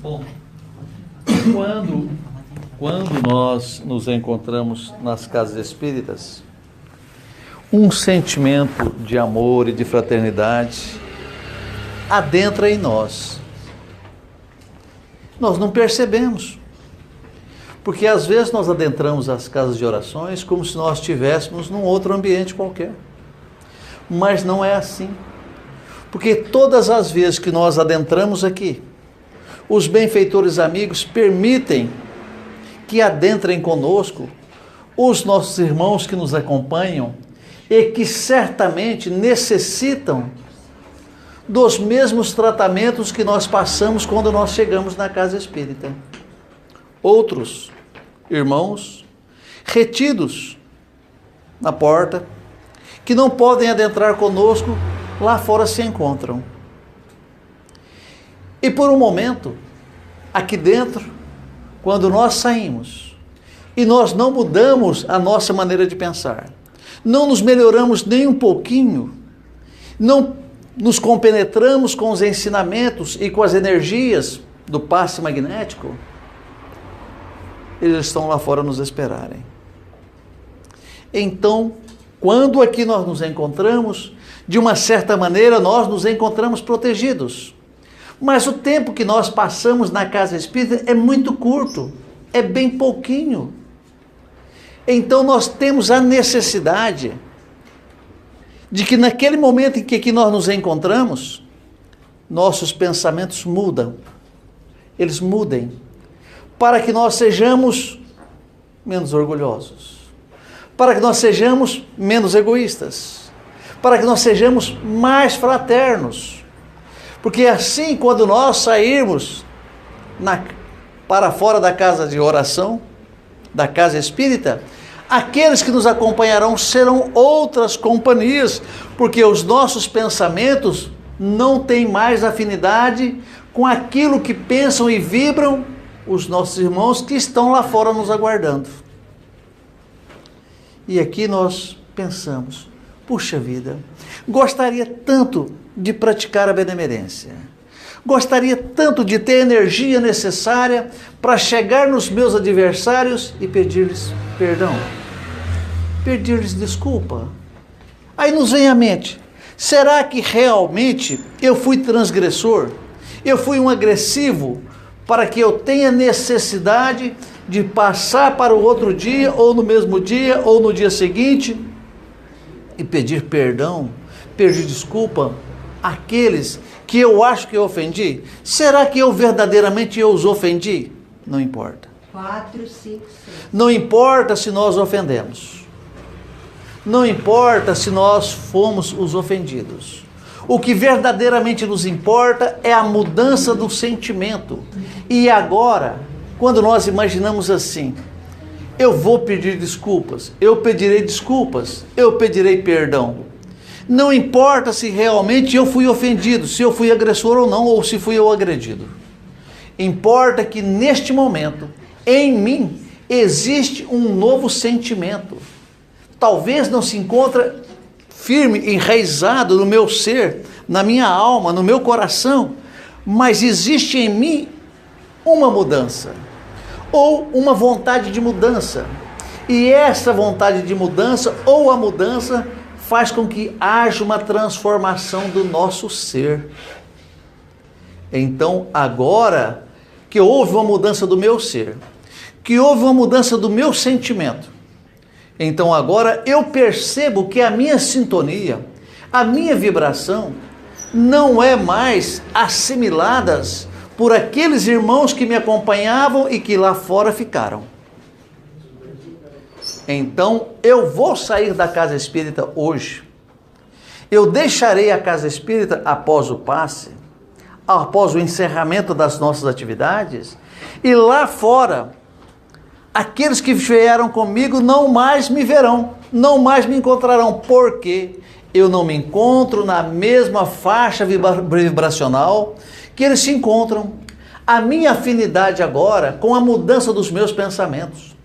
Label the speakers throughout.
Speaker 1: Bom, quando nós nos encontramos nas casas espíritas, um sentimento de amor e de fraternidade adentra em nós. Nós não percebemos, porque às vezes nós adentramos as casas de orações como se nós estivéssemos num outro ambiente qualquer. Mas não é assim, porque todas as vezes que nós adentramos aqui, os benfeitores amigos permitem que adentrem conosco os nossos irmãos que nos acompanham e que certamente necessitam dos mesmos tratamentos que nós passamos quando nós chegamos na casa espírita. Outros irmãos retidos na porta, que não podem adentrar conosco, lá fora se encontram. E por um momento, aqui dentro, quando nós saímos, e nós não mudamos a nossa maneira de pensar, não nos melhoramos nem um pouquinho, não nos compenetramos com os ensinamentos e com as energias do passe magnético, eles estão lá fora nos esperarem. Então, quando aqui nós nos encontramos, de uma certa maneira nós nos encontramos protegidos. Mas o tempo que nós passamos na casa espírita é muito curto, é bem pouquinho. Então nós temos a necessidade de que naquele momento em que aqui nós nos encontramos, nossos pensamentos mudam, eles mudem, para que nós sejamos menos orgulhosos, para que nós sejamos menos egoístas, para que nós sejamos mais fraternos. Porque assim, quando nós sairmos para fora da casa de oração, da casa espírita, aqueles que nos acompanharão serão outras companhias, porque os nossos pensamentos não têm mais afinidade com aquilo que pensam e vibram os nossos irmãos que estão lá fora nos aguardando. E aqui nós pensamos, puxa vida, gostaria tanto de praticar a benemerência, gostaria tanto de ter a energia necessária para chegar nos meus adversários e pedir-lhes perdão, pedir-lhes desculpa. Aí nos vem à mente, será que realmente eu fui transgressor? Eu fui um agressivo para que eu tenha necessidade de passar para o outro dia, ou no mesmo dia, ou no dia seguinte, e pedir perdão, pedir desculpa àqueles que eu acho que eu ofendi? Será que eu verdadeiramente os ofendi? Não importa.
Speaker 2: 4, 5, 6.
Speaker 1: Não importa se nós ofendemos. Não importa se nós fomos os ofendidos. O que verdadeiramente nos importa é a mudança do sentimento. E agora, quando nós imaginamos assim, eu vou pedir desculpas, eu pedirei desculpas, eu pedirei perdão. Não importa se realmente eu fui ofendido, se eu fui agressor ou não, ou se fui eu agredido. Importa que neste momento, em mim, existe um novo sentimento. Talvez não se encontre firme, enraizado no meu ser, na minha alma, no meu coração, mas existe em mim uma mudança, ou uma vontade de mudança. E essa vontade de mudança, ou a mudança, faz com que haja uma transformação do nosso ser. Então, agora que houve uma mudança do meu ser, que houve uma mudança do meu sentimento, então agora eu percebo que a minha sintonia, a minha vibração, não é mais assimiladas por aqueles irmãos que me acompanhavam e que lá fora ficaram. Então, eu vou sair da casa espírita hoje. Eu deixarei a casa espírita após o passe, após o encerramento das nossas atividades, e lá fora, aqueles que vieram comigo não mais me verão, não mais me encontrarão, porque eu não me encontro na mesma faixa vibracional que eles se encontram. A minha afinidade agora, com a mudança dos meus pensamentos,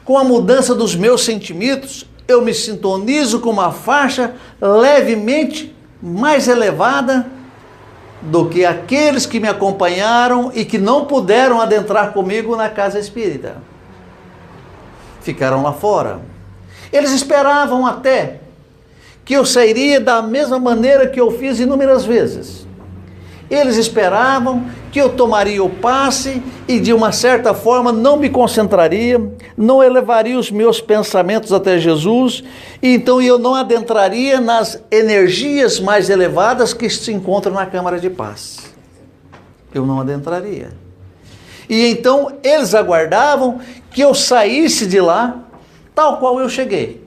Speaker 1: com a mudança dos meus sentimentos, eu me sintonizo com uma faixa levemente mais elevada do que aqueles que me acompanharam e que não puderam adentrar comigo na casa espírita. Ficaram lá fora. Eles esperavam até que eu sairia da mesma maneira que eu fiz inúmeras vezes. Eles esperavam que eu tomaria o passe e de uma certa forma não me concentraria, não elevaria os meus pensamentos até Jesus, e então eu não adentraria nas energias mais elevadas que se encontram na Câmara de Paz. Eu não adentraria. E então eles aguardavam que eu saísse de lá, tal qual eu cheguei.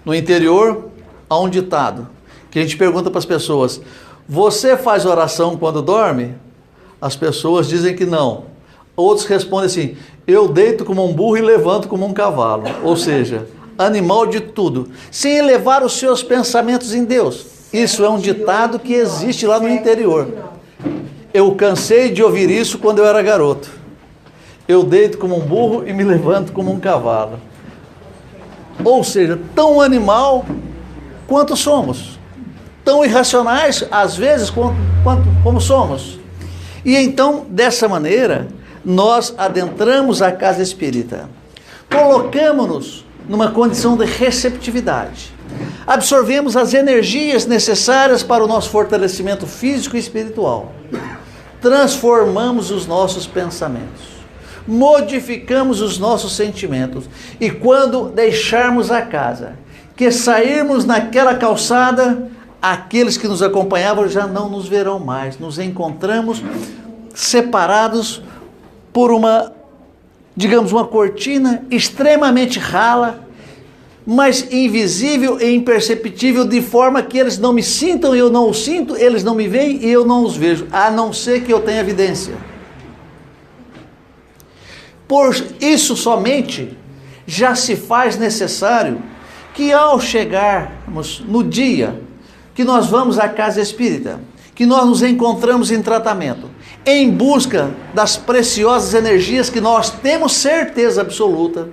Speaker 1: No interior, há um ditado, que a gente pergunta para as pessoas: você faz oração quando dorme? As pessoas dizem que não. Outros respondem assim: eu deito como um burro e levanto como um cavalo. Ou seja, animal de tudo, sem elevar os seus pensamentos em Deus. Isso é um ditado que existe lá no interior. Eu cansei de ouvir isso quando eu era garoto. Eu deito como um burro e me levanto como um cavalo. Ou seja, tão animal quanto somos. Tão irracionais, às vezes, como somos. E então, dessa maneira, nós adentramos a casa espírita. Colocamos-nos numa condição de receptividade. Absorvemos as energias necessárias para o nosso fortalecimento físico e espiritual. Transformamos os nossos pensamentos. Modificamos os nossos sentimentos. E quando deixarmos a casa, que sairmos naquela calçada, aqueles que nos acompanhavam já não nos verão mais. Nos encontramos separados por uma, digamos, uma cortina extremamente rala, mas invisível e imperceptível, de forma que eles não me sintam e eu não os sinto, eles não me veem e eu não os vejo, a não ser que eu tenha evidência. Por isso somente já se faz necessário que, ao chegarmos no dia que nós vamos à casa espírita, que nós nos encontramos em tratamento, em busca das preciosas energias que nós temos certeza absoluta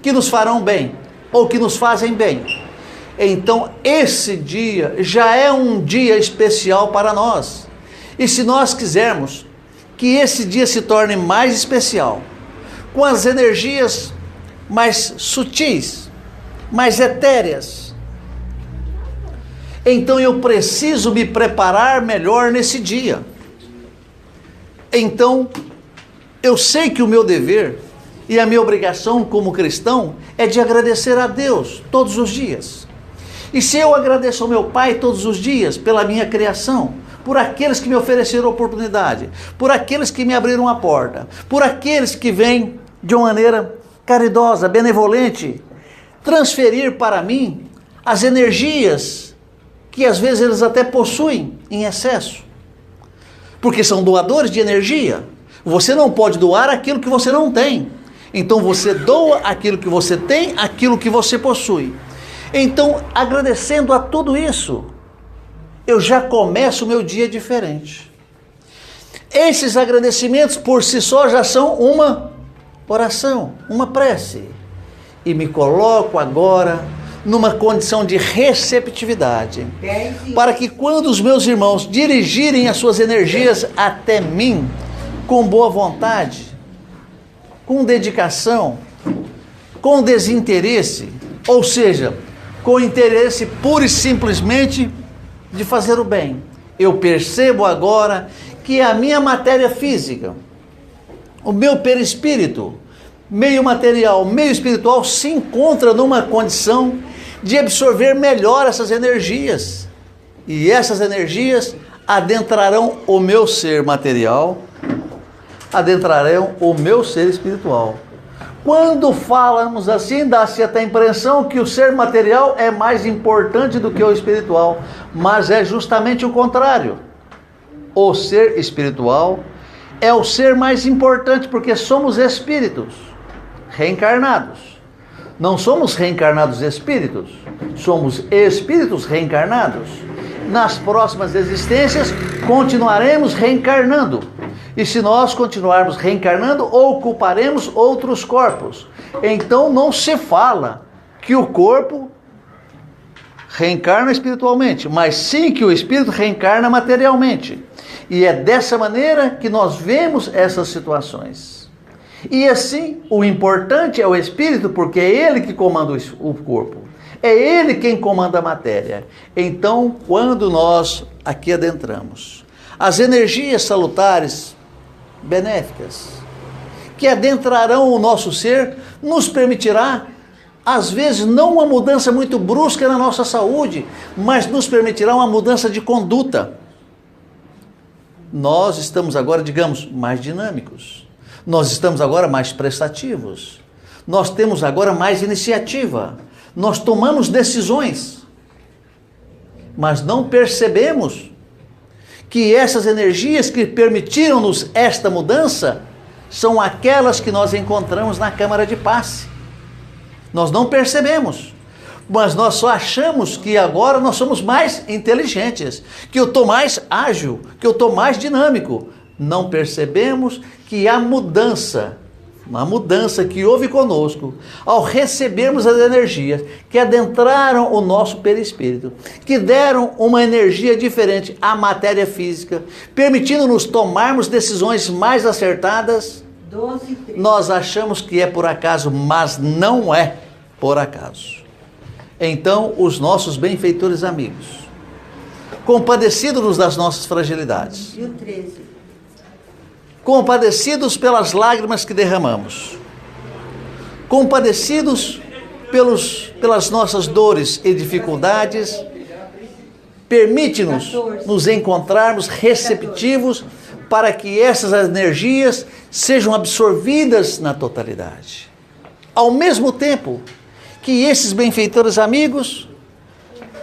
Speaker 1: que nos farão bem, ou que nos fazem bem, então esse dia já é um dia especial para nós. E se nós quisermos que esse dia se torne mais especial, com as energias mais sutis, mais etéreas, então eu preciso me preparar melhor nesse dia. Então, eu sei que o meu dever e a minha obrigação como cristão é de agradecer a Deus todos os dias. E se eu agradeço ao meu Pai todos os dias pela minha criação, por aqueles que me ofereceram oportunidade, por aqueles que me abriram a porta, por aqueles que vêm de uma maneira caridosa, benevolente, transferir para mim as energias que às vezes eles até possuem em excesso, porque são doadores de energia. Você não pode doar aquilo que você não tem. Então você doa aquilo que você tem, aquilo que você possui. Então, agradecendo a tudo isso, eu já começo o meu dia diferente. Esses agradecimentos por si só já são uma oração, uma prece. E me coloco agora numa condição de receptividade, para que quando os meus irmãos dirigirem as suas energias até mim, com boa vontade, com dedicação, com desinteresse, ou seja, com interesse puro e simplesmente de fazer o bem. Eu percebo agora que a minha matéria física, o meu perispírito, meio material, meio espiritual, se encontra numa condição de absorver melhor essas energias. E essas energias adentrarão o meu ser material, adentrarão o meu ser espiritual. Quando falamos assim, dá-se até a impressão que o ser material é mais importante do que o espiritual, mas é justamente o contrário. O ser espiritual é o ser mais importante, porque somos espíritos reencarnados. Não somos reencarnados espíritos, somos espíritos reencarnados. Nas próximas existências continuaremos reencarnando. E se nós continuarmos reencarnando, ocuparemos outros corpos. Então não se fala que o corpo reencarna espiritualmente, mas sim que o espírito reencarna materialmente. E é dessa maneira que nós vemos essas situações. E assim, o importante é o espírito, porque é ele que comanda o corpo. É ele quem comanda a matéria. Então, quando nós aqui adentramos, as energias salutares, benéficas, que adentrarão o nosso ser, nos permitirá, às vezes, não uma mudança muito brusca na nossa saúde, mas nos permitirá uma mudança de conduta. Nós estamos agora, digamos, mais dinâmicos. Nós estamos agora mais prestativos. Nós temos agora mais iniciativa. Nós tomamos decisões. Mas não percebemos que essas energias que permitiram-nos esta mudança são aquelas que nós encontramos na câmara de passe. Nós não percebemos, mas nós só achamos que agora nós somos mais inteligentes, que eu estou mais ágil, que eu estou mais dinâmico. Não percebemos que a mudança que houve conosco, ao recebermos as energias que adentraram o nosso perispírito, que deram uma energia diferente à matéria física, permitindo-nos tomarmos decisões mais acertadas, nós achamos que é por acaso, mas não é por acaso. Então, os nossos benfeitores amigos, compadecidos das nossas fragilidades, compadecidos pelas lágrimas que derramamos, compadecidos pelas nossas dores e dificuldades, permite-nos nos encontrarmos receptivos para que essas energias sejam absorvidas na totalidade. Ao mesmo tempo que esses benfeitores amigos,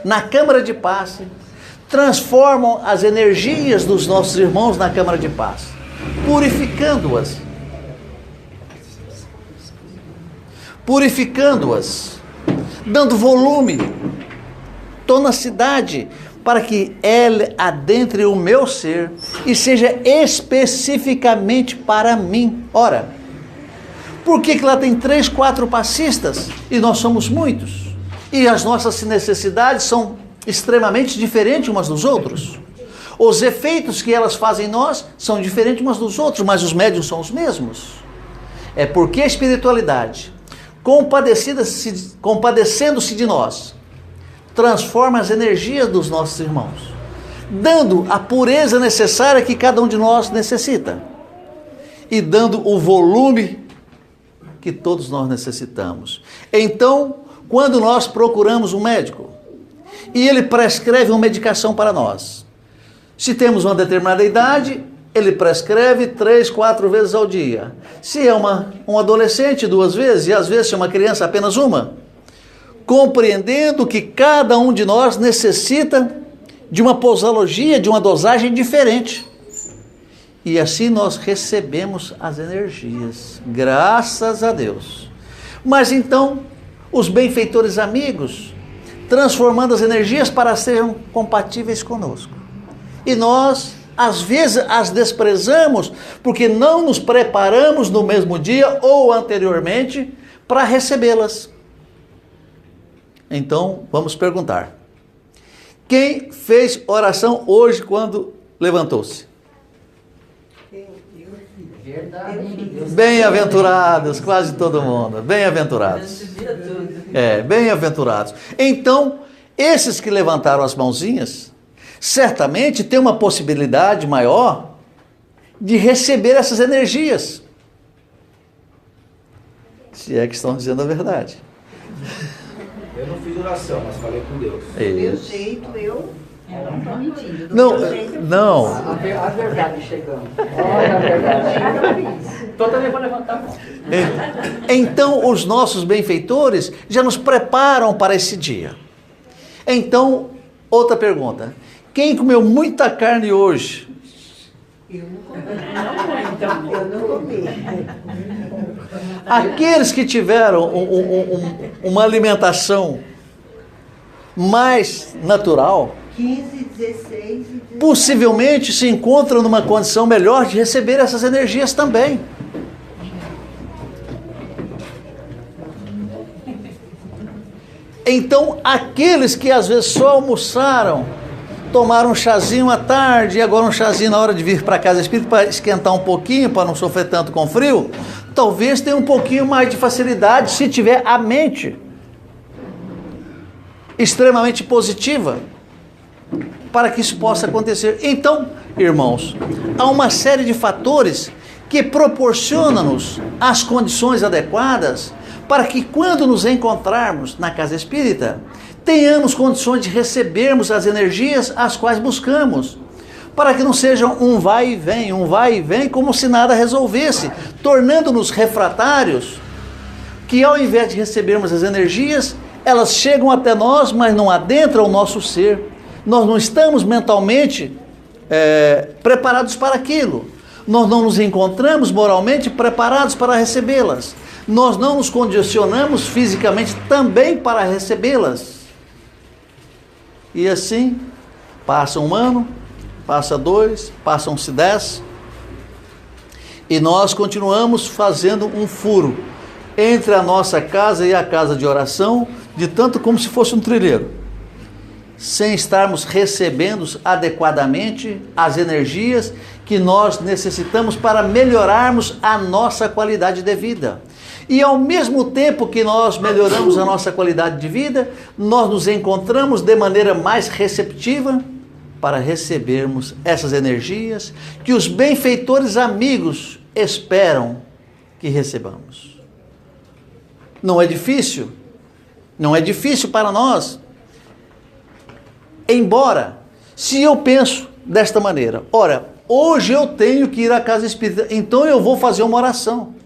Speaker 1: na câmara de passe, transformam as energias dos nossos irmãos na câmara de passe, purificando-as, dando volume, tonacidade, para que ela adentre o meu ser e seja especificamente para mim. Ora, por que lá tem 3, 4 passistas e nós somos muitos? E as nossas necessidades são extremamente diferentes umas dos outros. Os efeitos que elas fazem em nós são diferentes umas dos outros, mas os médiuns são os mesmos. É porque a espiritualidade, compadecendo-se de nós, transforma as energias dos nossos irmãos, dando a pureza necessária que cada um de nós necessita e dando o volume que todos nós necessitamos. Então, quando nós procuramos um médico e ele prescreve uma medicação para nós, se temos uma determinada idade, ele prescreve 3, 4 vezes ao dia. Se é um adolescente, 2 vezes, e às vezes se é uma criança, apenas uma. Compreendendo que cada um de nós necessita de uma posologia, de uma dosagem diferente. E assim nós recebemos as energias, graças a Deus. Mas então, os benfeitores amigos, transformando as energias para serem compatíveis conosco. E nós, às vezes, as desprezamos, porque não nos preparamos no mesmo dia ou anteriormente para recebê-las. Então, vamos perguntar. Quem fez oração hoje quando levantou-se? Bem-aventurados, quase todo mundo. Bem-aventurados. Bem-aventurados. Então, esses que levantaram as mãozinhas, certamente têm uma possibilidade maior de receber essas energias. Se é que estão dizendo a verdade.
Speaker 2: Eu não fiz oração, mas falei com Deus.
Speaker 3: Do meu jeito, eu não estou mentindo.
Speaker 1: Não.
Speaker 4: A verdade chegando. Olha a verdade. Então também vou levantar a mão.
Speaker 1: Então, os nossos benfeitores já nos preparam para esse dia. Então, outra pergunta. Quem comeu muita carne hoje?
Speaker 3: Eu não comi.
Speaker 1: Aqueles que tiveram uma alimentação mais natural,
Speaker 3: 15, 16 e 17.
Speaker 1: possivelmente se encontram numa condição melhor de receber essas energias também. Então, aqueles que às vezes só almoçaram, tomaram um chazinho à tarde, e agora um chazinho na hora de vir para a casa espírita para esquentar um pouquinho, para não sofrer tanto com frio, talvez tenha um pouquinho mais de facilidade se tiver a mente extremamente positiva para que isso possa acontecer. Então, irmãos, há uma série de fatores que proporcionam-nos as condições adequadas para que quando nos encontrarmos na casa espírita, tenhamos condições de recebermos as energias as quais buscamos, para que não sejam um vai e vem, como se nada resolvesse, tornando-nos refratários, que ao invés de recebermos as energias, elas chegam até nós, mas não adentram o nosso ser. Nós não estamos mentalmente preparados para aquilo. Nós não nos encontramos moralmente preparados para recebê-las. Nós não nos condicionamos fisicamente também para recebê-las. E assim, passa um ano, passa 2, passam-se 10, e nós continuamos fazendo um furo entre a nossa casa e a casa de oração, de tanto como se fosse um trilheiro, sem estarmos recebendo adequadamente as energias que nós necessitamos para melhorarmos a nossa qualidade de vida. E ao mesmo tempo que nós melhoramos a nossa qualidade de vida, nós nos encontramos de maneira mais receptiva para recebermos essas energias que os benfeitores amigos esperam que recebamos. Não é difícil? Não é difícil para nós. Embora, se eu penso desta maneira, ora, hoje eu tenho que ir à casa espírita, então eu vou fazer uma oração.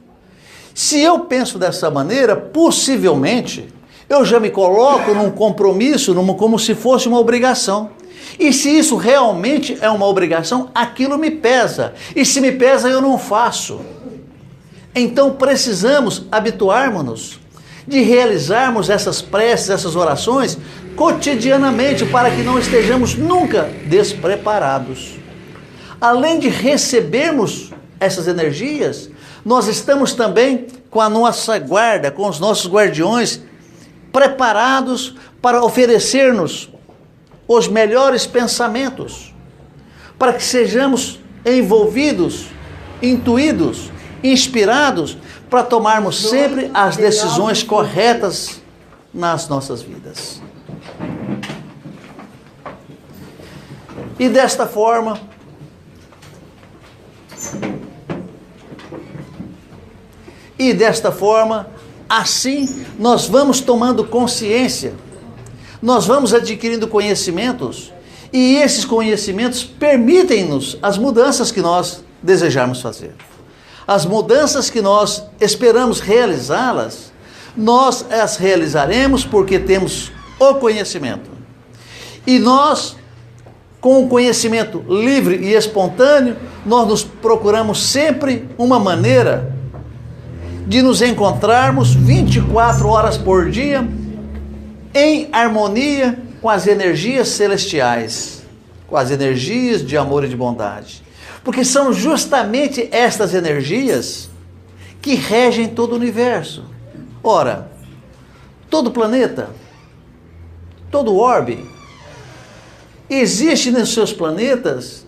Speaker 1: Se eu penso dessa maneira, possivelmente, eu já me coloco num compromisso, como se fosse uma obrigação. E se isso realmente é uma obrigação, aquilo me pesa. E se me pesa, eu não faço. Então precisamos habituarmos-nos de realizarmos essas preces, essas orações, cotidianamente, para que não estejamos nunca despreparados. Além de recebermos essas energias, nós estamos também com a nossa guarda, com os nossos guardiões, preparados para oferecer-nos os melhores pensamentos, para que sejamos envolvidos, intuídos, inspirados, para tomarmos sempre as decisões corretas nas nossas vidas. E desta forma, assim nós vamos tomando consciência, nós vamos adquirindo conhecimentos, e esses conhecimentos permitem-nos as mudanças que nós desejamos fazer. As mudanças que nós esperamos realizá-las, nós as realizaremos porque temos o conhecimento. E nós, com o conhecimento livre e espontâneo, nós nos procuramos sempre uma maneira de nos encontrarmos 24 horas por dia em harmonia com as energias celestiais, com as energias de amor e de bondade. Porque são justamente estas energias que regem todo o universo. Ora, todo planeta, todo orbe, existe nos seus planetas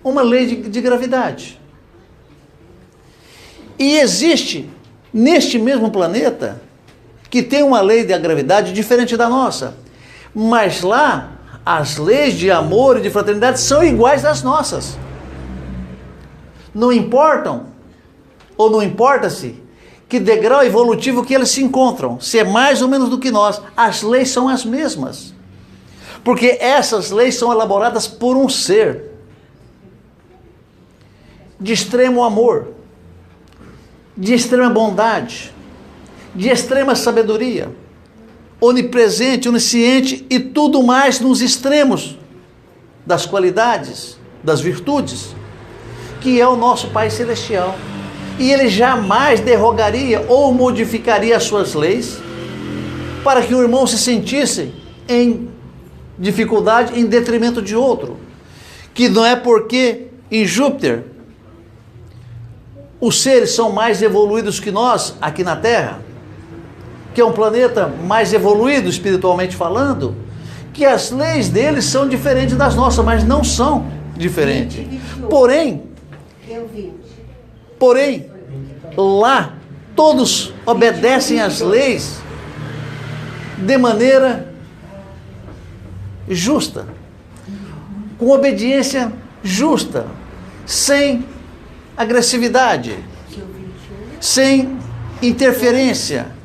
Speaker 1: uma lei de gravidade. E existe neste mesmo planeta, que tem uma lei da gravidade diferente da nossa, mas lá as leis de amor e de fraternidade são iguais às nossas. Não importam, ou não importa-se, que degrau evolutivo que eles se encontram, se é mais ou menos do que nós, as leis são as mesmas. Porque essas leis são elaboradas por um ser de extremo amor, de extrema bondade, de extrema sabedoria, onipresente, onisciente e tudo mais nos extremos das qualidades, das virtudes, que é o nosso Pai Celestial. E Ele jamais derrogaria ou modificaria as suas leis para que o irmão se sentisse em dificuldade em detrimento de outro. Que não é porque em Júpiter os seres são mais evoluídos que nós aqui na Terra, que é um planeta mais evoluído espiritualmente falando, que as leis deles são diferentes das nossas, mas não são diferentes. Porém, lá todos obedecem às leis de maneira justa, com obediência justa, sem agressividade, sem interferência.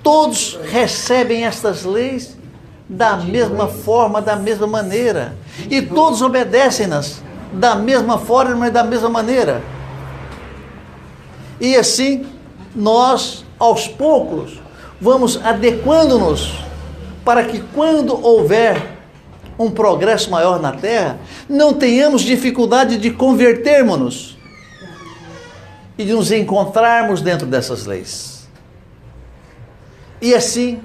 Speaker 1: Todos recebem estas leis da mesma forma, da mesma maneira, e todos obedecem-nas da mesma forma e da mesma maneira. E assim, nós, aos poucos, vamos adequando-nos para que quando houver um progresso maior na Terra, não tenhamos dificuldade de convertermos-nos e de nos encontrarmos dentro dessas leis. E assim,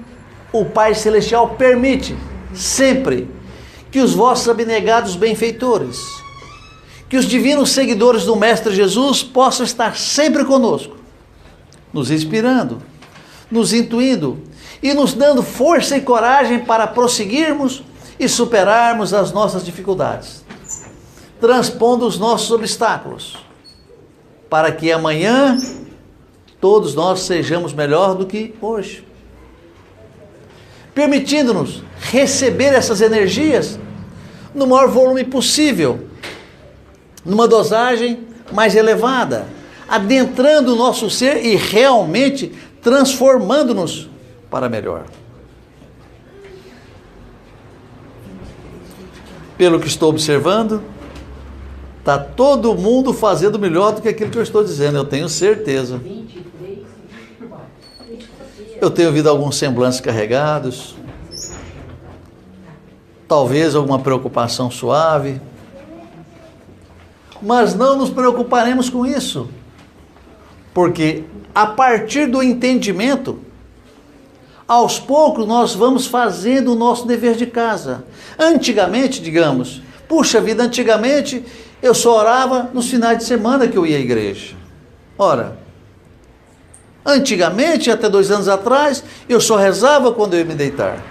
Speaker 1: o Pai Celestial permite sempre que os vossos abnegados benfeitores, que os divinos seguidores do Mestre Jesus possam estar sempre conosco, nos inspirando, nos intuindo e nos dando força e coragem para prosseguirmos e superarmos as nossas dificuldades, transpondo os nossos obstáculos, para que amanhã todos nós sejamos melhor do que hoje, permitindo-nos receber essas energias no maior volume possível, numa dosagem mais elevada, adentrando o nosso ser e realmente transformando-nos para melhor. Pelo que estou observando, está todo mundo fazendo melhor do que aquilo que eu estou dizendo, eu tenho certeza. Eu tenho ouvido alguns semblantes carregados, talvez alguma preocupação suave, mas não nos preocuparemos com isso, porque a partir do entendimento, aos poucos nós vamos fazendo o nosso dever de casa. Antigamente, digamos, puxa vida, antigamente eu só orava nos finais de semana que eu ia à igreja. Ora, antigamente, até 2 anos atrás, eu só rezava quando eu ia me deitar.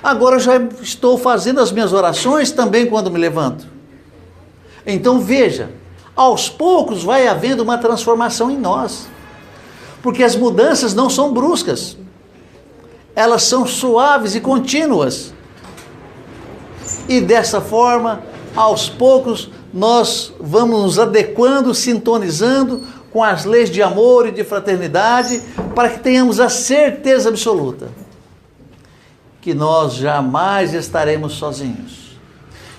Speaker 1: Agora eu já estou fazendo as minhas orações também quando me levanto. Então veja, aos poucos vai havendo uma transformação em nós, porque as mudanças não são bruscas, elas são suaves e contínuas, e dessa forma, aos poucos, nós vamos nos adequando, sintonizando com as leis de amor e de fraternidade, para que tenhamos a certeza absoluta que nós jamais estaremos sozinhos,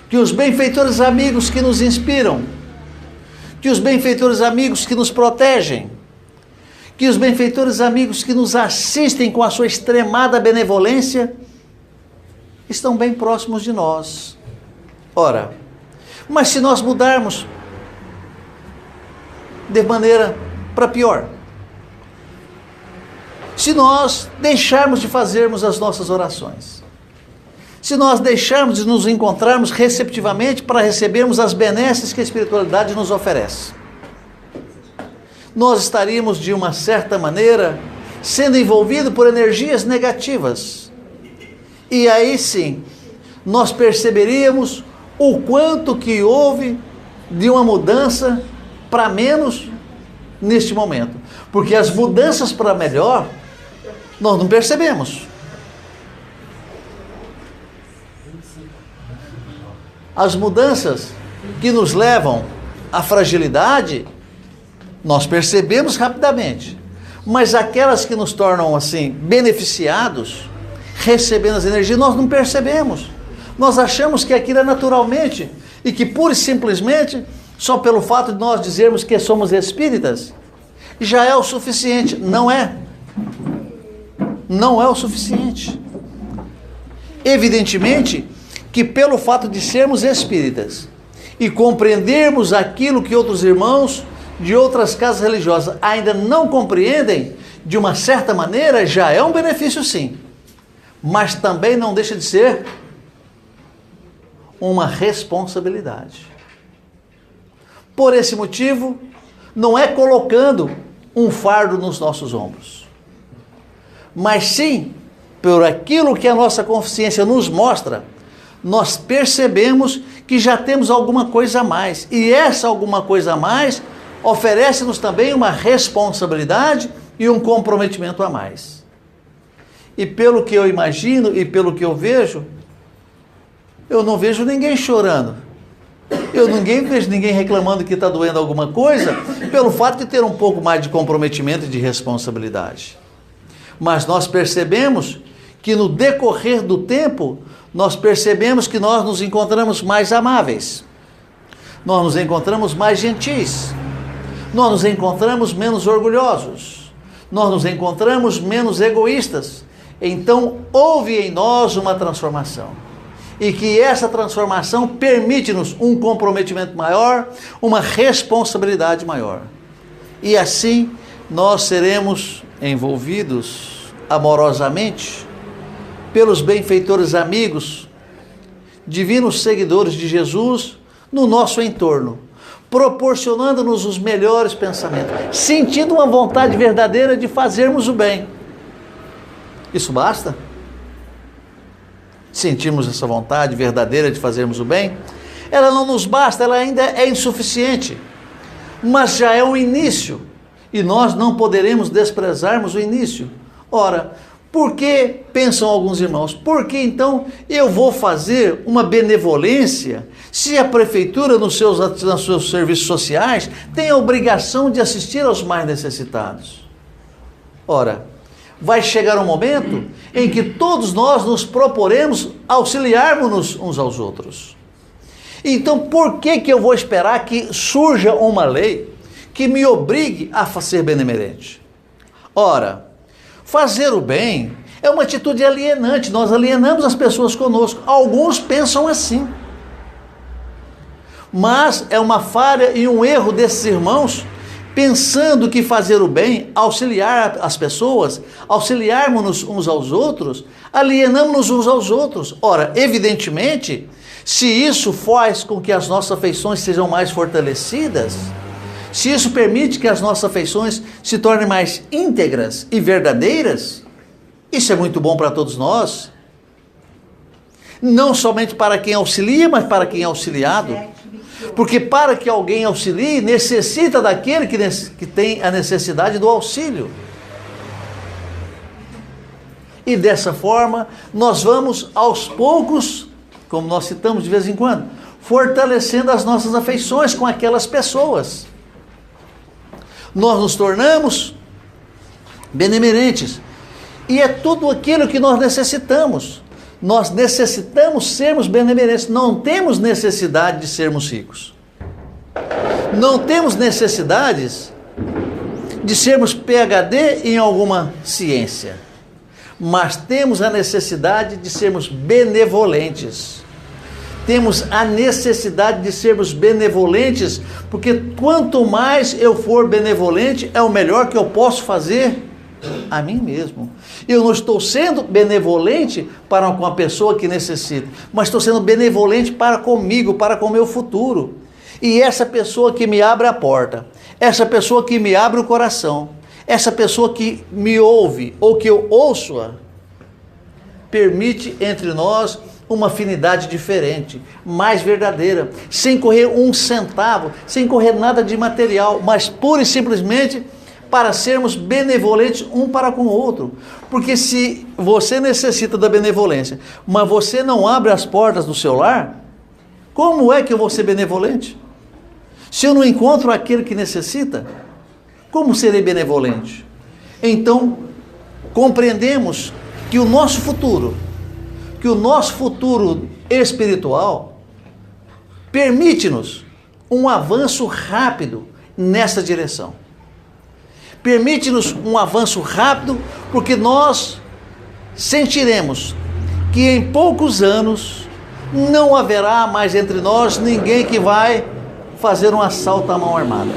Speaker 1: que os benfeitores amigos que nos inspiram, que os benfeitores amigos que nos protegem, que os benfeitores amigos que nos assistem com a sua extremada benevolência, estão bem próximos de nós. Ora, mas se nós mudarmos de maneira para pior, se nós deixarmos de fazermos as nossas orações, se nós deixarmos de nos encontrarmos receptivamente para recebermos as benesses que a espiritualidade nos oferece, nós estaríamos, de uma certa maneira, sendo envolvidos por energias negativas. E aí sim, nós perceberíamos o quanto que houve de uma mudança para menos neste momento. Porque as mudanças para melhor, nós não percebemos. As mudanças que nos levam à fragilidade, nós percebemos rapidamente. Mas aquelas que nos tornam assim beneficiados, recebendo as energias, nós não percebemos. Nós achamos que aquilo é naturalmente e que pura e simplesmente, só pelo fato de nós dizermos que somos espíritas, já é o suficiente. Não é. Não é o suficiente. Evidentemente que pelo fato de sermos espíritas e compreendermos aquilo que outros irmãos de outras casas religiosas ainda não compreendem, de uma certa maneira já é um benefício sim, mas também não deixa de ser uma responsabilidade. Por esse motivo, não é colocando um fardo nos nossos ombros, mas sim por aquilo que a nossa consciência nos mostra, nós percebemos que já temos alguma coisa a mais. E essa alguma coisa a mais oferece-nos também uma responsabilidade e um comprometimento a mais. E pelo que eu imagino e pelo que eu vejo, eu não vejo ninguém chorando. Eu não vejo ninguém reclamando que está doendo alguma coisa pelo fato de ter um pouco mais de comprometimento e de responsabilidade. Mas nós percebemos que no decorrer do tempo, nós percebemos que nós nos encontramos mais amáveis, nós nos encontramos mais gentis, nós nos encontramos menos orgulhosos, nós nos encontramos menos egoístas. Então houve em nós uma transformação, e que essa transformação permite-nos um comprometimento maior, uma responsabilidade maior, e assim nós seremos envolvidos amorosamente pelos benfeitores amigos, divinos seguidores de Jesus no nosso entorno, proporcionando-nos os melhores pensamentos, sentindo uma vontade verdadeira de fazermos o bem. Isso basta? Sentimos essa vontade verdadeira de fazermos o bem? Ela não nos basta, ela ainda é insuficiente, mas já é um início, e nós não poderemos desprezarmos o início. Ora, por que, pensam alguns irmãos, por que então eu vou fazer uma benevolência se a prefeitura nos seus serviços sociais tem a obrigação de assistir aos mais necessitados? Ora, vai chegar um momento em que todos nós nos proporemos auxiliarmos-nos uns aos outros. Então por que eu vou esperar que surja uma lei que me obrigue a ser benemerente? Ora, fazer o bem é uma atitude alienante, nós alienamos as pessoas conosco. Alguns pensam assim, mas é uma falha e um erro desses irmãos, pensando que fazer o bem, auxiliar as pessoas, auxiliarmos-nos uns aos outros, alienamos-nos uns aos outros. Ora, evidentemente, se isso faz com que as nossas afeições sejam mais fortalecidas, se isso permite que as nossas afeições se tornem mais íntegras e verdadeiras, isso é muito bom para todos nós. Não somente para quem auxilia, mas para quem é auxiliado. Porque para que alguém auxilie, necessita daquele que tem a necessidade do auxílio. E dessa forma, nós vamos aos poucos, como nós citamos de vez em quando, fortalecendo as nossas afeições com aquelas pessoas. Nós nos tornamos benemerentes, e é tudo aquilo que nós necessitamos. Nós necessitamos sermos benemerentes, não temos necessidade de sermos ricos, não temos necessidades de sermos PhD em alguma ciência, mas temos a necessidade de sermos benevolentes. Temos a necessidade de sermos benevolentes, porque quanto mais eu for benevolente, é o melhor que eu posso fazer a mim mesmo. Eu não estou sendo benevolente para com a pessoa que necessita, mas estou sendo benevolente para comigo, para com o meu futuro. E essa pessoa que me abre a porta, essa pessoa que me abre o coração, essa pessoa que me ouve, ou que eu ouço-a, permite entre nós uma afinidade diferente, mais verdadeira, sem correr um centavo, sem correr nada de material, mas pura e simplesmente para sermos benevolentes um para com o outro. Porque se você necessita da benevolência, mas você não abre as portas do seu lar, como é que eu vou ser benevolente? Se eu não encontro aquele que necessita, como serei benevolente? Então, compreendemos que o nosso futuro espiritual permite-nos um avanço rápido nessa direção. Permite-nos um avanço rápido, porque nós sentiremos que em poucos anos não haverá mais entre nós ninguém que vai fazer um assalto à mão armada.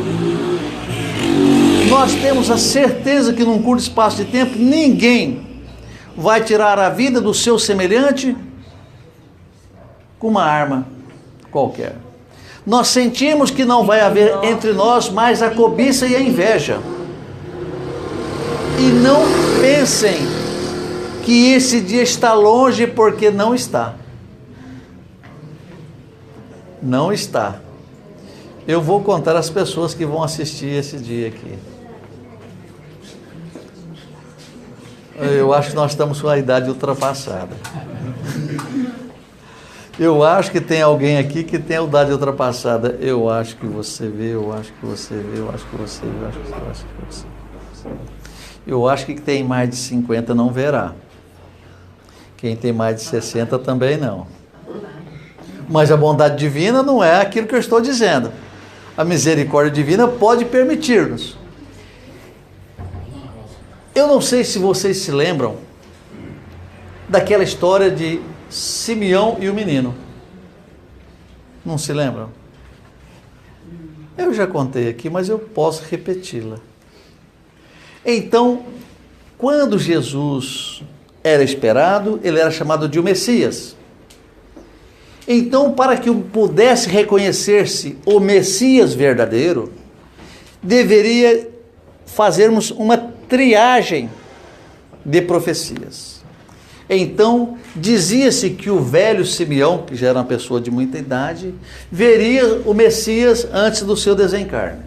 Speaker 1: Nós temos a certeza que num curto espaço de tempo ninguém vai tirar a vida do seu semelhante com uma arma qualquer. Nós sentimos que não vai haver entre nós mais a cobiça e a inveja. E não pensem que esse dia está longe, porque não está. Não está. Eu vou contar as pessoas que vão assistir esse dia aqui. Eu acho que nós estamos com a idade ultrapassada. Eu acho que tem alguém aqui que tem a idade ultrapassada. Eu acho que você vê, eu acho que você vê, eu acho que você vê, eu acho que você vê. Eu acho que tem mais de 50 não verá. Quem tem mais de 60 também não. Mas a bondade divina não é aquilo que eu estou dizendo. A misericórdia divina pode permitir-nos. Eu não sei se vocês se lembram daquela história de Simeão e o menino. Não se lembram? Eu já contei aqui, mas eu posso repeti-la. Então, quando Jesus era esperado, ele era chamado de o Messias. Então, para que pudesse reconhecer-se o Messias verdadeiro, deveria fazermos uma triagem de profecias. Então, dizia-se que o velho Simeão, que já era uma pessoa de muita idade, veria o Messias antes do seu desencarne.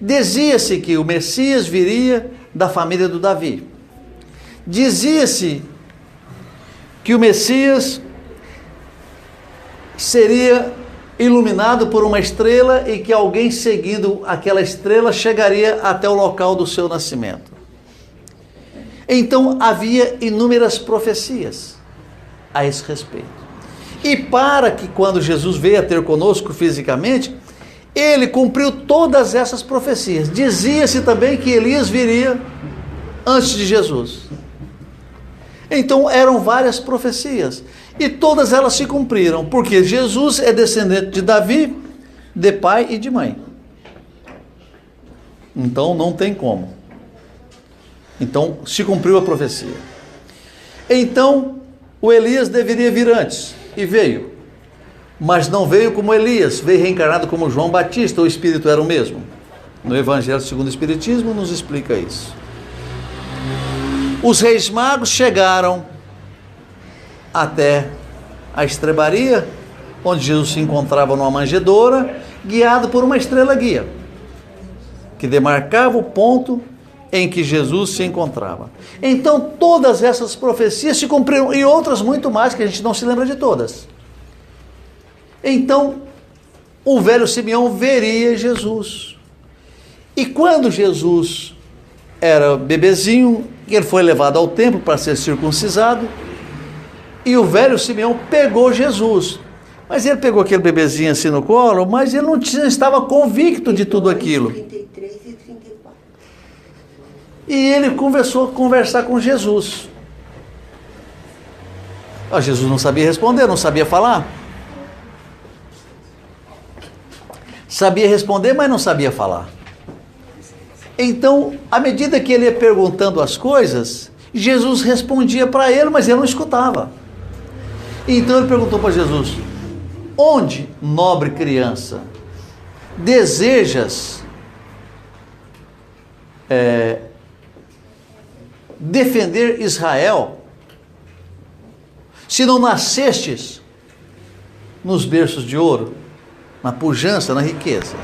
Speaker 1: Dizia-se que o Messias viria da família do Davi. Dizia-se que o Messias seria iluminado por uma estrela e que alguém seguindo aquela estrela chegaria até o local do seu nascimento. Então havia inúmeras profecias a esse respeito. E para que quando Jesus veio a ter conosco fisicamente, ele cumpriu todas essas profecias. Dizia-se também que Elias viria antes de Jesus. Então eram várias profecias. E todas elas se cumpriram, porque Jesus é descendente de Davi, de pai e de mãe. Então não tem como. Então se cumpriu a profecia. Então o Elias deveria vir antes, e veio. Mas não veio como Elias, veio reencarnado como João Batista, o Espírito era o mesmo. No Evangelho segundo o Espiritismo nos explica isso. Os reis magos chegaram até a estrebaria, onde Jesus se encontrava numa manjedoura, guiado por uma estrela guia, que demarcava o ponto em que Jesus se encontrava. Então todas essas profecias se cumpriram, e outras muito mais, que a gente não se lembra de todas. Então o velho Simeão veria Jesus. E quando Jesus era bebezinho, ele foi levado ao templo para ser circuncisado, e o velho Simeão pegou Jesus. Mas ele pegou aquele bebezinho assim no colo, mas ele não estava convicto de tudo aquilo.
Speaker 3: 33 e 34.
Speaker 1: E ele começou a conversar com Jesus. Jesus não sabia responder, não sabia falar. Sabia responder, mas não sabia falar. Então, à medida que ele ia perguntando as coisas, Jesus respondia para ele, mas ele não escutava. Então ele perguntou para Jesus: onde, nobre criança, desejas defender Israel, se não nascestes nos berços de ouro, na pujança, na riqueza?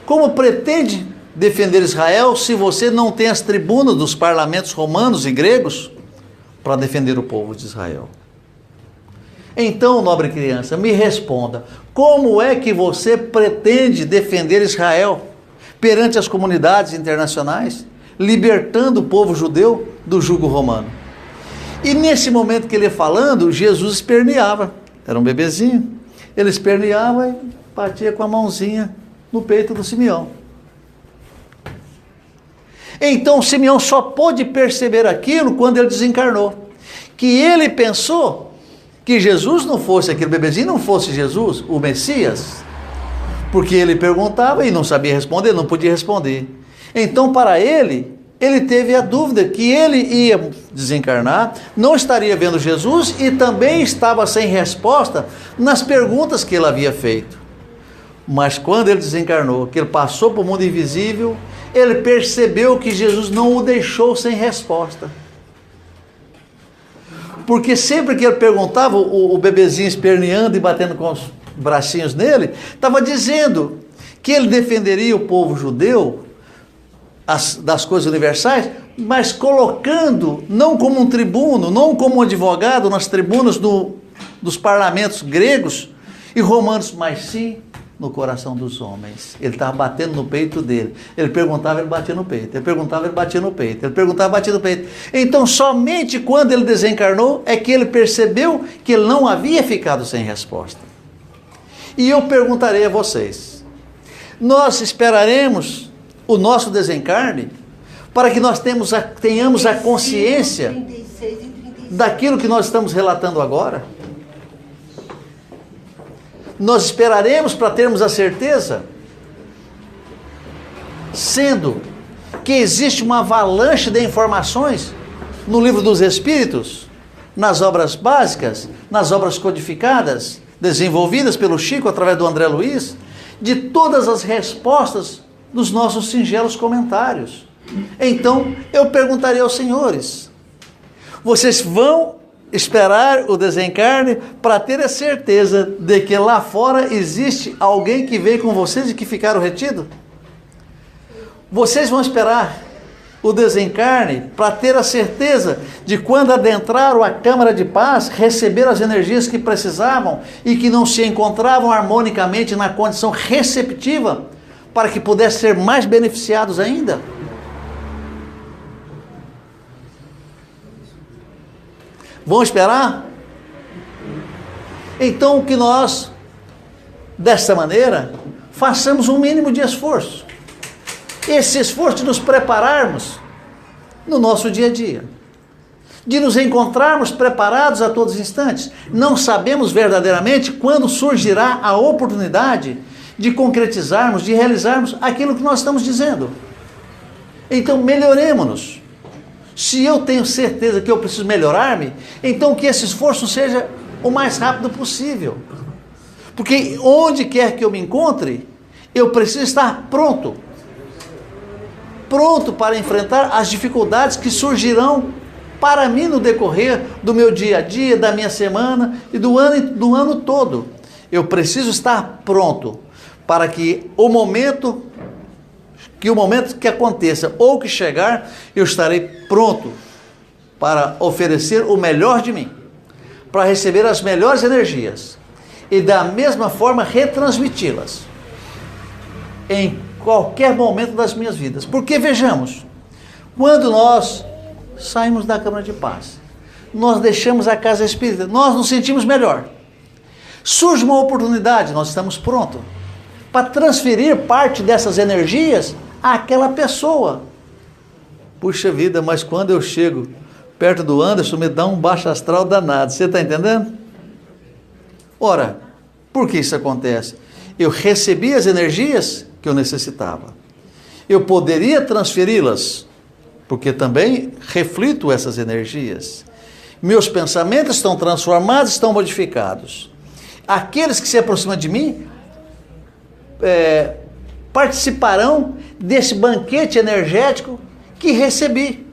Speaker 1: Como pretende defender Israel se você não tem as tribunas dos parlamentos romanos e gregos para defender o povo de Israel? Então, nobre criança, me responda: como é que você pretende defender Israel perante as comunidades internacionais, libertando o povo judeu do jugo romano? E nesse momento que ele ia falando, Jesus esperneava. Era um bebezinho. Ele esperneava e batia com a mãozinha no peito do Simeão. Então Simeão só pôde perceber aquilo quando ele desencarnou. Que ele pensou que Jesus não fosse aquele bebezinho, não fosse Jesus, o Messias. Porque ele perguntava e não sabia responder, não podia responder. Então para ele teve a dúvida que ele ia desencarnar, não estaria vendo Jesus e também estava sem resposta nas perguntas que ele havia feito. Mas quando ele desencarnou, que ele passou para o mundo invisível, ele percebeu que Jesus não o deixou sem resposta. Porque sempre que ele perguntava, o bebezinho esperneando e batendo com os bracinhos nele, estava dizendo que ele defenderia o povo judeu das coisas universais, mas colocando, não como um tribuno, não como um advogado nas tribunas dos parlamentos gregos e romanos, mas sim no coração dos homens. Ele estava batendo no peito dele. Ele perguntava, ele batia no peito. Ele perguntava, ele batia no peito. Ele perguntava, batia no peito. Então, somente quando ele desencarnou é que ele percebeu que ele não havia ficado sem resposta. E eu perguntarei a vocês: nós esperaremos o nosso desencarne para que nós tenhamos a consciência
Speaker 3: 36 e 37.
Speaker 1: daquilo que nós estamos relatando agora? Nós esperaremos para termos a certeza, sendo que existe uma avalanche de informações no livro dos Espíritos, nas obras básicas, nas obras codificadas, desenvolvidas pelo Chico através do André Luiz, de todas as respostas dos nossos singelos comentários. Então, eu perguntaria aos senhores: vocês vão esperar o desencarne para ter a certeza de que lá fora existe alguém que veio com vocês e que ficaram retidos? Vocês vão esperar o desencarne para ter a certeza de quando adentraram a Câmara de Paz, receber as energias que precisavam e que não se encontravam harmonicamente na condição receptiva para que pudessem ser mais beneficiados ainda? Vão esperar? Então que nós, desta maneira, façamos um mínimo de esforço. Esse esforço de nos prepararmos no nosso dia a dia, de nos encontrarmos preparados a todos os instantes. Não sabemos verdadeiramente quando surgirá a oportunidade de concretizarmos, de realizarmos aquilo que nós estamos dizendo. Então melhoremos-nos. Se eu tenho certeza que eu preciso melhorar-me, então que esse esforço seja o mais rápido possível. Porque onde quer que eu me encontre, eu preciso estar pronto. Pronto para enfrentar as dificuldades que surgirão para mim no decorrer do meu dia a dia, da minha semana e do ano todo. Eu preciso estar pronto para que o momento que aconteça ou que chegar, eu estarei pronto para oferecer o melhor de mim, para receber as melhores energias e da mesma forma retransmiti-las em qualquer momento das minhas vidas. Porque vejamos, quando nós saímos da Câmara de Paz, nós deixamos a casa espírita, nós nos sentimos melhor. Surge uma oportunidade, nós estamos prontos para transferir parte dessas energias àquela pessoa. Puxa vida, mas quando eu chego perto do Anderson, me dá um baixo astral danado. Você está entendendo? Ora, por que isso acontece? Eu recebi as energias que eu necessitava. Eu poderia transferi-las, porque também reflito essas energias. Meus pensamentos estão transformados, estão modificados. Aqueles que se aproximam de mim participarão desse banquete energético que recebi.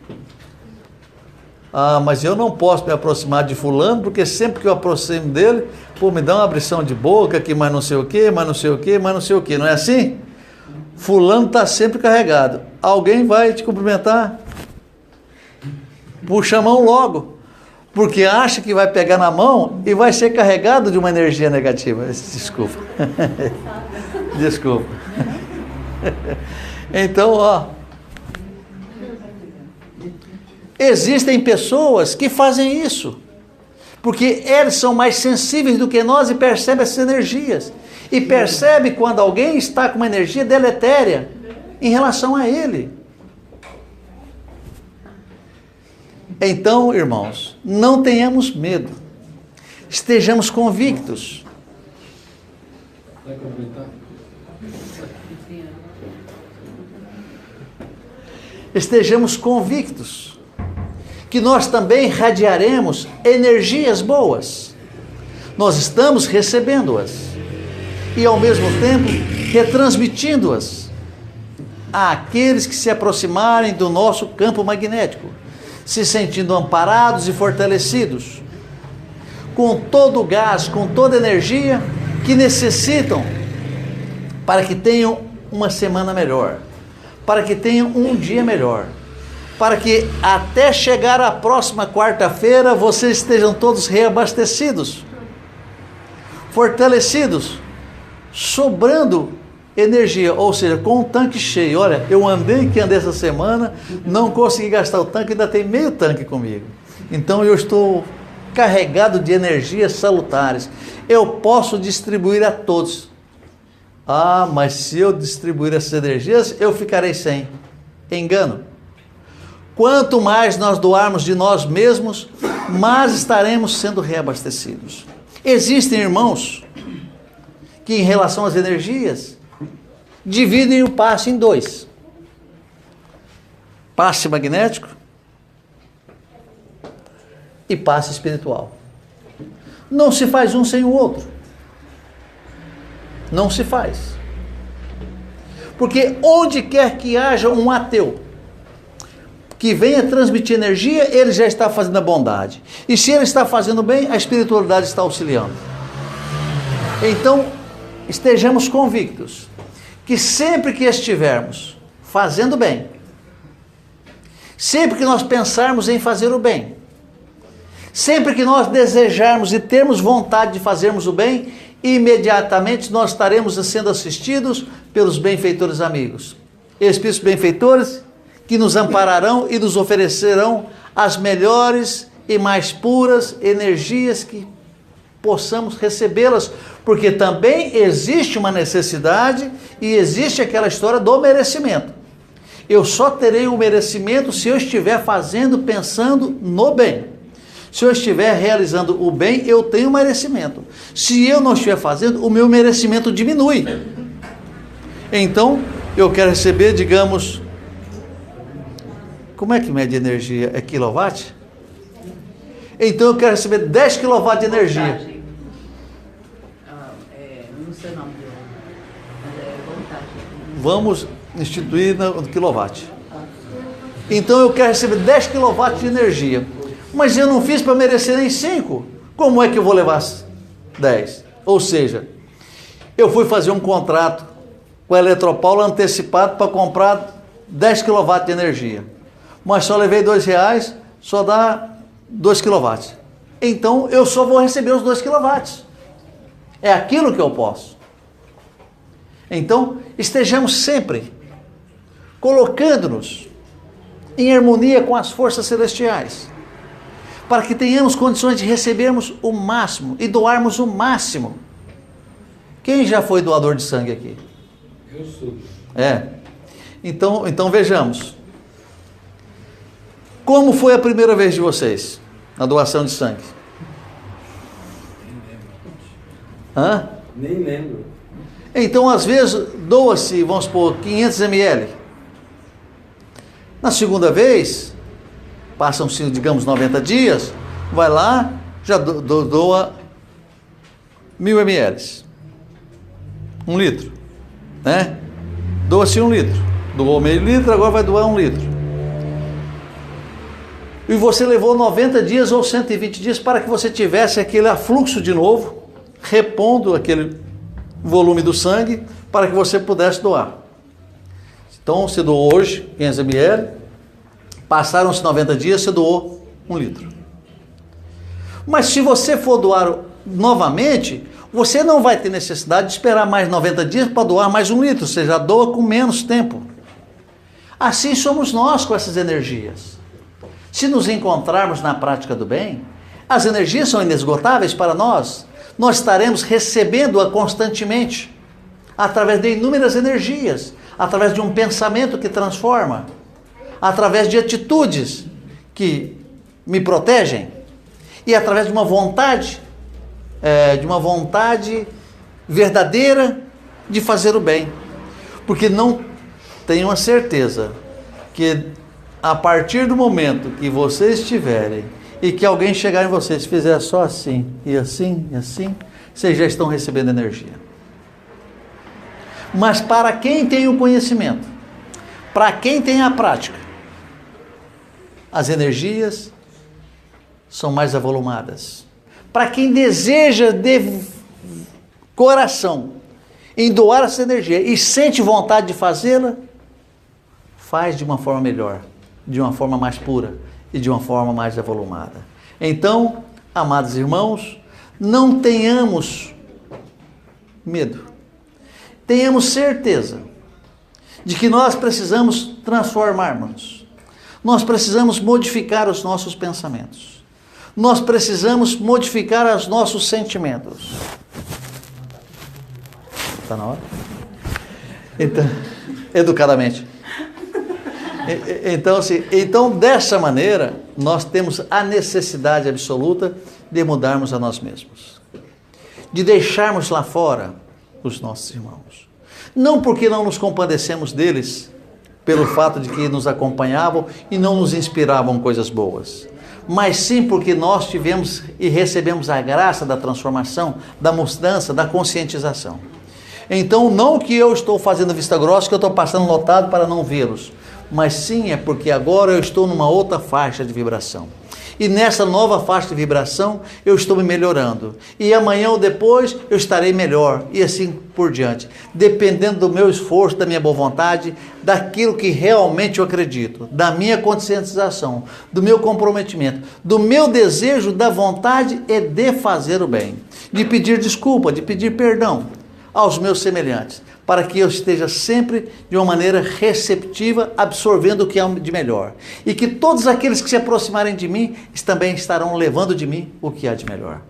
Speaker 1: Ah, mas eu não posso me aproximar de fulano, porque sempre que eu aproximo dele, me dá uma abrição de boca, que mais não sei o que, mais não sei o que, mais não sei o que, não é assim? Fulano está sempre carregado. Alguém vai te cumprimentar, puxa a mão logo, porque acha que vai pegar na mão e vai ser carregado de uma energia negativa. Desculpa. Desculpa. Então, existem pessoas que fazem isso, porque eles são mais sensíveis do que nós e percebem essas energias. E percebe quando alguém está com uma energia deletéria em relação a ele. Então, irmãos, não tenhamos medo. Estejamos convictos.
Speaker 5: Vai completar?
Speaker 1: Estejamos convictos que nós também radiaremos energias boas. Nós estamos recebendo-as e ao mesmo tempo retransmitindo-as àqueles que se aproximarem do nosso campo magnético, se sentindo amparados e fortalecidos, com todo o gás, com toda a energia que necessitam para que tenham uma semana melhor, para que tenham um dia melhor, para que até chegar a próxima quarta-feira vocês estejam todos reabastecidos, fortalecidos, sobrando energia, ou seja, com o tanque cheio. Olha, eu andei essa semana, não consegui gastar o tanque, ainda tem meio tanque comigo. Então eu estou carregado de energias salutares. Eu posso distribuir a todos. Ah, mas se eu distribuir essas energias, eu ficarei sem. Engano. Quanto mais nós doarmos de nós mesmos, mais estaremos sendo reabastecidos. Existem irmãos que, em relação às energias, dividem o passe em dois: passe magnético e passe espiritual. Não se faz um sem o outro. Não se faz. Porque onde quer que haja um ateu que venha transmitir energia, ele já está fazendo a bondade. E se ele está fazendo bem, a espiritualidade está auxiliando. Então, estejamos convictos que sempre que estivermos fazendo bem, sempre que nós pensarmos em fazer o bem, sempre que nós desejarmos e termos vontade de fazermos o bem, imediatamente nós estaremos sendo assistidos pelos benfeitores amigos, espíritos benfeitores que nos ampararão e nos oferecerão as melhores e mais puras energias que possamos recebê-las, porque também existe uma necessidade e existe aquela história do merecimento. Eu só terei o merecimento se eu estiver fazendo, pensando no bem. Se eu estiver realizando o bem, eu tenho merecimento. Se eu não estiver fazendo, o meu merecimento diminui. Então, eu quero receber, digamos, como é que mede energia? É quilowatt? Então eu quero receber 10 kW de energia.
Speaker 4: Não sei o nome dele, mas é vontade.
Speaker 1: Vamos instituir no quilowatt. Então eu quero receber 10 kW de energia. Mas eu não fiz para merecer nem 5. Como é que eu vou levar 10? Ou seja, eu fui fazer um contrato com a Eletropaulo antecipado para comprar 10 kW de energia. Mas só levei R$2, só dá 2 kW. Então eu só vou receber os 2 kW. É aquilo que eu posso. Então estejamos sempre colocando-nos em harmonia com as forças celestiais, para que tenhamos condições de recebermos o máximo e doarmos o máximo. Quem já foi doador de sangue aqui?
Speaker 5: Eu sou.
Speaker 1: Então vejamos. Como foi a primeira vez de vocês na doação de sangue? Hã?
Speaker 2: Nem lembro.
Speaker 1: Então, às vezes, doa-se, vamos supor, 500 ml. Na segunda vez, passam-se, digamos, 90 dias, vai lá, já doa 1000 ml. 1 litro, né? Doa-se 1 litro. Doou meio litro, agora vai doar 1 litro. E você levou 90 dias ou 120 dias para que você tivesse aquele afluxo de novo, repondo aquele volume do sangue, para que você pudesse doar. Então, você doou hoje 500 ml, passaram-se 90 dias, você doou 1 litro. Mas se você for doar novamente, você não vai ter necessidade de esperar mais 90 dias para doar mais 1 litro, você já doa com menos tempo. Assim somos nós com essas energias. Se nos encontrarmos na prática do bem, as energias são inesgotáveis para nós. Nós estaremos recebendo-a constantemente, através de inúmeras energias, através de um pensamento que transforma, através de atitudes que me protegem, e através de uma vontade verdadeira de fazer o bem. Porque não tenho a certeza que a partir do momento que vocês estiverem e que alguém chegar em vocês e fizer só assim, e assim, e assim, vocês já estão recebendo energia. Mas para quem tem o conhecimento, para quem tem a prática, as energias são mais avolumadas. Para quem deseja de coração em doar essa energia e sente vontade de fazê-la, faz de uma forma melhor, de uma forma mais pura e de uma forma mais avolumada. Então, amados irmãos, não tenhamos medo. Tenhamos certeza de que nós precisamos transformarmos. Nós precisamos modificar os nossos pensamentos. Nós precisamos modificar os nossos sentimentos. Está na hora? Então, educadamente. Então, dessa maneira, nós temos a necessidade absoluta de mudarmos a nós mesmos. De deixarmos lá fora os nossos irmãos. Não porque não nos compadecemos deles, pelo fato de que nos acompanhavam e não nos inspiravam coisas boas, mas sim porque nós tivemos e recebemos a graça da transformação, da mudança, da conscientização. Então, não que eu estou fazendo vista grossa, que eu estou passando lotado para não vê-los, mas sim é porque agora eu estou numa outra faixa de vibração. E nessa nova faixa de vibração, eu estou me melhorando. E amanhã ou depois, eu estarei melhor. E assim por diante. Dependendo do meu esforço, da minha boa vontade, daquilo que realmente eu acredito. Da minha conscientização, do meu comprometimento, do meu desejo, da vontade e de fazer o bem. De pedir desculpa, de pedir perdão aos meus semelhantes. Para que eu esteja sempre de uma maneira receptiva, absorvendo o que há de melhor. E que todos aqueles que se aproximarem de mim, também estarão levando de mim o que há de melhor.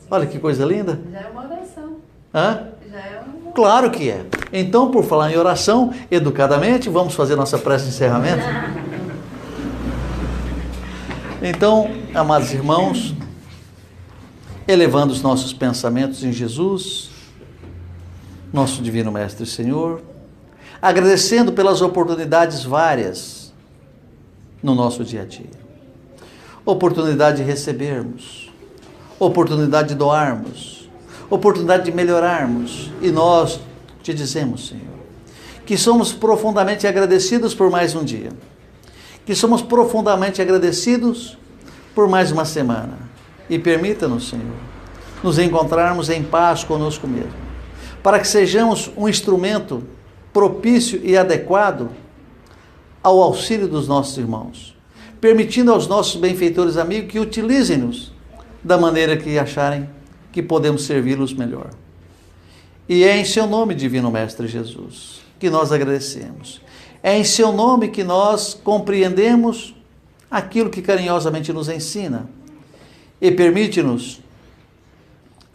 Speaker 1: Olha que coisa linda.
Speaker 6: Já é uma oração.
Speaker 1: Hã?
Speaker 6: Já é uma...
Speaker 1: Claro que é. Então, por falar em oração, educadamente, vamos fazer nossa prece de encerramento? Então, amados irmãos, elevando os nossos pensamentos em Jesus, nosso Divino Mestre e Senhor, agradecendo pelas oportunidades várias no nosso dia a dia. Oportunidade de recebermos, oportunidade de doarmos, oportunidade de melhorarmos. E nós te dizemos, Senhor, que somos profundamente agradecidos por mais um dia, que somos profundamente agradecidos por mais uma semana. E permita-nos, Senhor, nos encontrarmos em paz conosco mesmo, para que sejamos um instrumento propício e adequado ao auxílio dos nossos irmãos, permitindo aos nossos benfeitores amigos que utilizem-nos da maneira que acharem que podemos servi-los melhor. E é em seu nome, Divino Mestre Jesus, que nós agradecemos. É em seu nome que nós compreendemos aquilo que carinhosamente nos ensina e permite-nos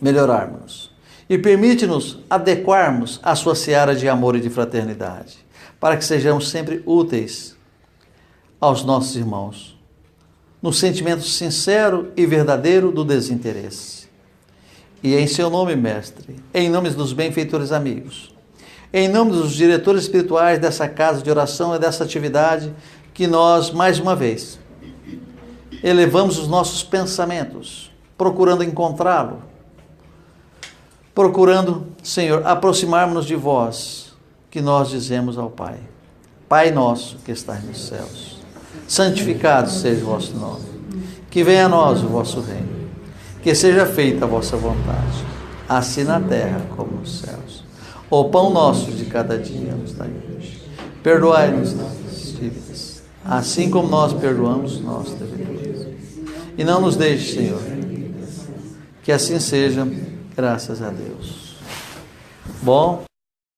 Speaker 1: melhorarmos. E permite-nos adequarmos à sua seara de amor e de fraternidade, para que sejamos sempre úteis aos nossos irmãos, no sentimento sincero e verdadeiro do desinteresse. E em seu nome, Mestre, em nome dos benfeitores amigos, em nome dos diretores espirituais dessa casa de oração e dessa atividade, que nós, mais uma vez, elevamos os nossos pensamentos, procurando encontrá-lo, procurando, Senhor, aproximarmos-nos de vós, que nós dizemos ao Pai: Pai nosso que estás nos céus, santificado seja o vosso nome, que venha a nós o vosso reino, que seja feita a vossa vontade, assim na terra como nos céus. O pão nosso de cada dia nos dai hoje. Perdoai-nos nossas dívidas, assim como nós perdoamos nossos devedores. E não nos deixe, Senhor, que assim seja. Graças a Deus. Bom,